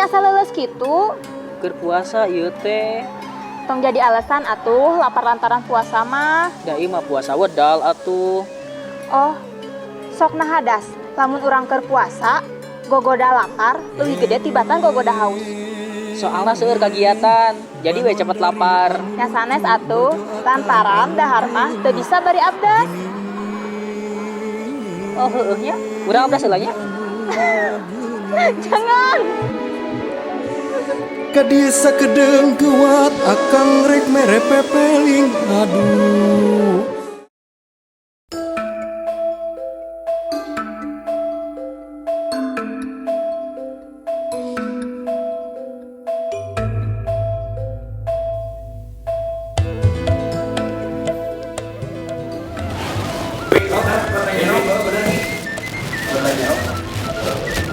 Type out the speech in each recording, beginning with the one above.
asa leles gitu? Keur puasa ieu teh. Tong jadi alasan atuh lapar lantaran puasa mah. Da ieu mah puasa wedal atuh. Oh, sok nahadas. Lamun urang keur puasa, gogoda lapar, leuwih gede tibatan gogoda haus. Soalnya seueur kagiatan, jadi we cepet lapar. Nya sanes atuh, lantaran dahar mah teu bisa bari abdas. Oh heueuh nya, urang abdas heula nya. Jangan. Kadieu sakedeung kuat akang rek mere pepeling aduh.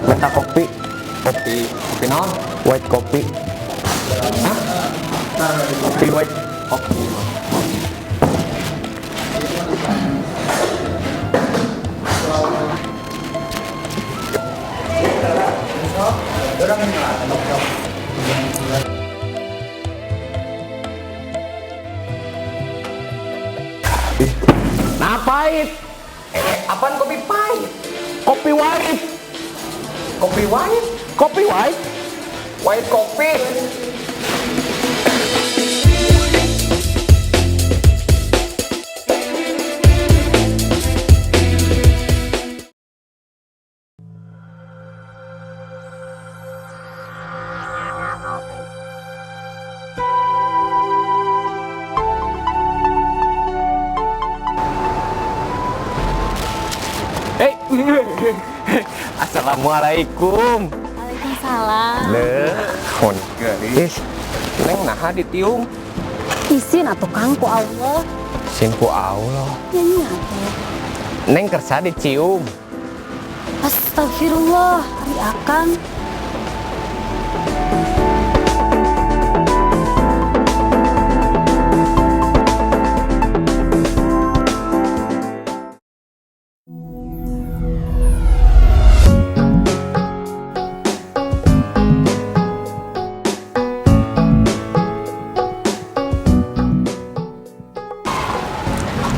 Minta kopi. Kopi non? White kopi. Hah? Kopi white. Kopi. Nah pahit. Apaan kopi pahit? Kopi white. Kopi white? Kopi white? White kopi. Hey, assalamualaikum. Waalaikumsalam. Lehon geus. Neng naha ditiung? Isin atuh Kang ku Allah. Sin ku Allah. Nyanyi atuh. Neng kersa dicium. Astagfirullah, ari Akang.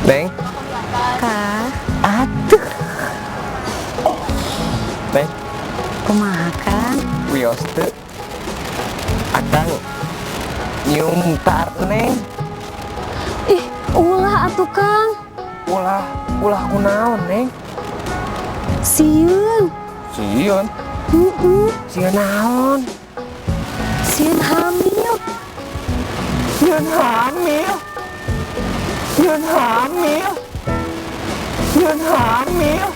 Neng, Kak, atuh. Neng, kumaha Kang? wios teu. Akang nyium tar Neng. Ih, ulah atuh Kang. Ulah kunaon Neng? Sieun. Sieun. Sieun naon? Sieun hamil. Sieun hamil. Sieun hamil. Sieun hamil.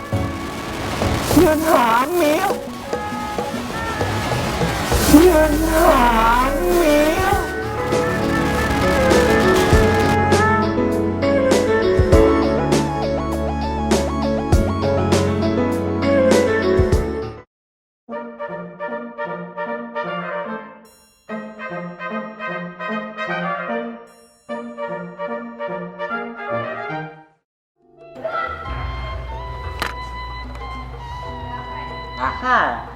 Sieun hamil. Sieun hamil. Aha.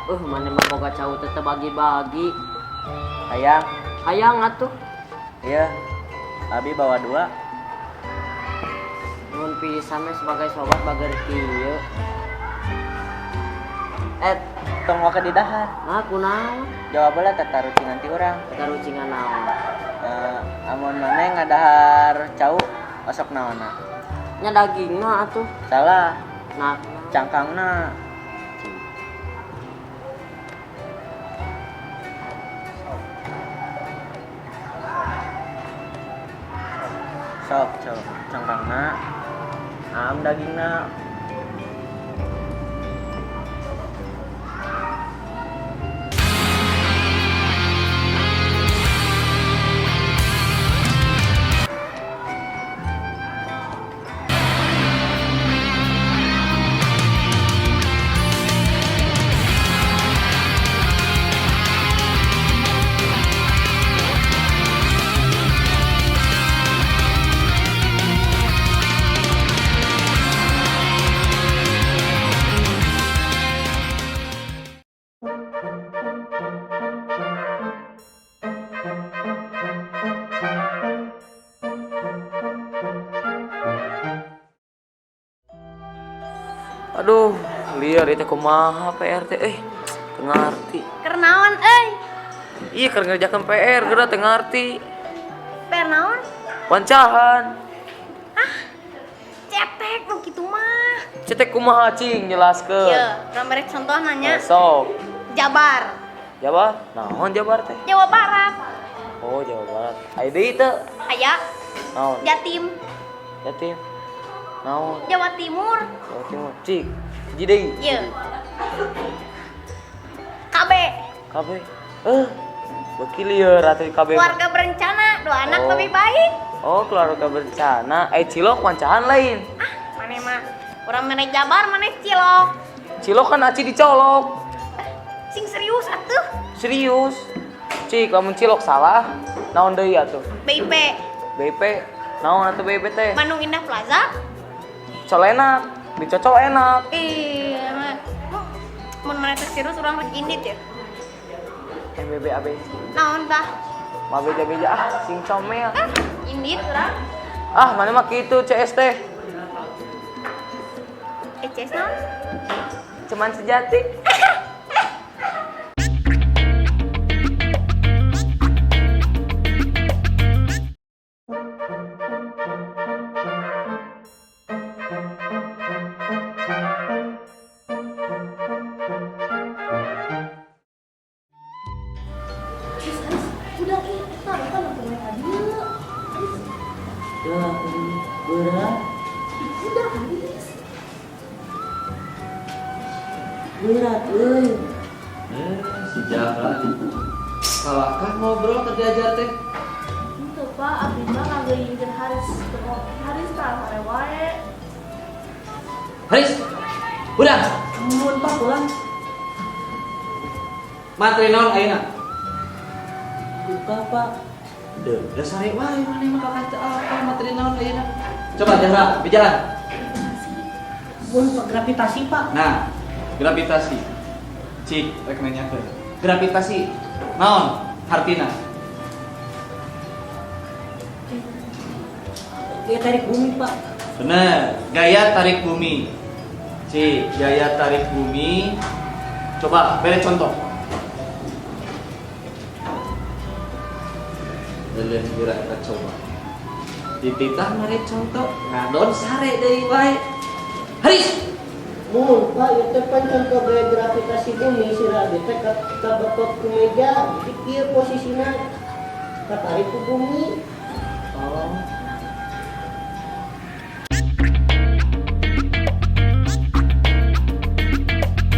Mana mah boga cau teh bagi-bagi. Hayang, Hayang atuh. iya. Abi bawa 2. Nuhun pisan we sebagai sobat bager kieu. Tong waka di dahar. Nah, kunaon? Jawab lah tata rucingan ti urang. Kita rucingan naon? Amun maneh ngadahar cau osok naonna? Nya dagingna atuh. Salah, Nah, cangkangna. Sok, cangkangna. Am dagingna. Aduh, liar itu kumaha PR teh teu ngarti. Keur naon euy? Iya keur ngerjakeun PR geura teu ngarti. Per naon? Pancahan. Cetek lu kitu mah. Cetek kumaha cing jelaskeun. Ieu, urang bere contoh nanya. Sok. Jabar, Jabar? Naon Jabar teh? Jawa Barat. Oh, Jawa Barat. Aya deui teu? Aya Naon? Jatim, Jatim. Naon? Jawa Timur. Jawa Timur. Cik, hiji deui. Ieu. KB, KB. Beuki lieur atuh KB. keluarga berencana, dua anak Oh. lebih baik. Oh, keluarga berencana. Cilok pancahan lain. Mane mah urang mere Jabar, mane Cilok. Cilok kan aci dicolok. Sing serius atuh. Serius. Cik, lamun cilok salah, naon deui atuh? BIP, BIP. Naon atuh BIP teh? Bandung Indah Plaza. Colenak, dicocol enak. Mun mana teh serius urang rek indit ya. MBB AB. Naon tah? Mah beja-beja sing comel. Indit urang. Mana mah kitu CS teh. ECS naon? Cuman sejati. Berat, Si Jaka salahkah ngobrol tadi ajar teh? Itu Pak, abdi mah kagak ingin Haris Haris tah hare wae. Haris, udah. Mun Pak pulang. Materi naon ayeuna? Buka Pak. Deuh, udah sare wae maneh mah kakak apa materi naon ayeuna? Coba Jahra, bicara. Mun gravitasi Pak. Nah, gravitasi. Cik, rek nanyakeun. Gravitasi naon hartina? Dia tarik bumi Pak. Bener, gaya tarik bumi. Cik, gaya tarik bumi. Coba beri contoh. Leuleun kira kita coba. Dititah mari contoh, ngadon sare deui wae. Haris, Mun, Pak, itu kan contoh gaya gravitasi bumi, si Rabi teh kabetot ke meja, pikir posisinya katarik ke bumi. oh,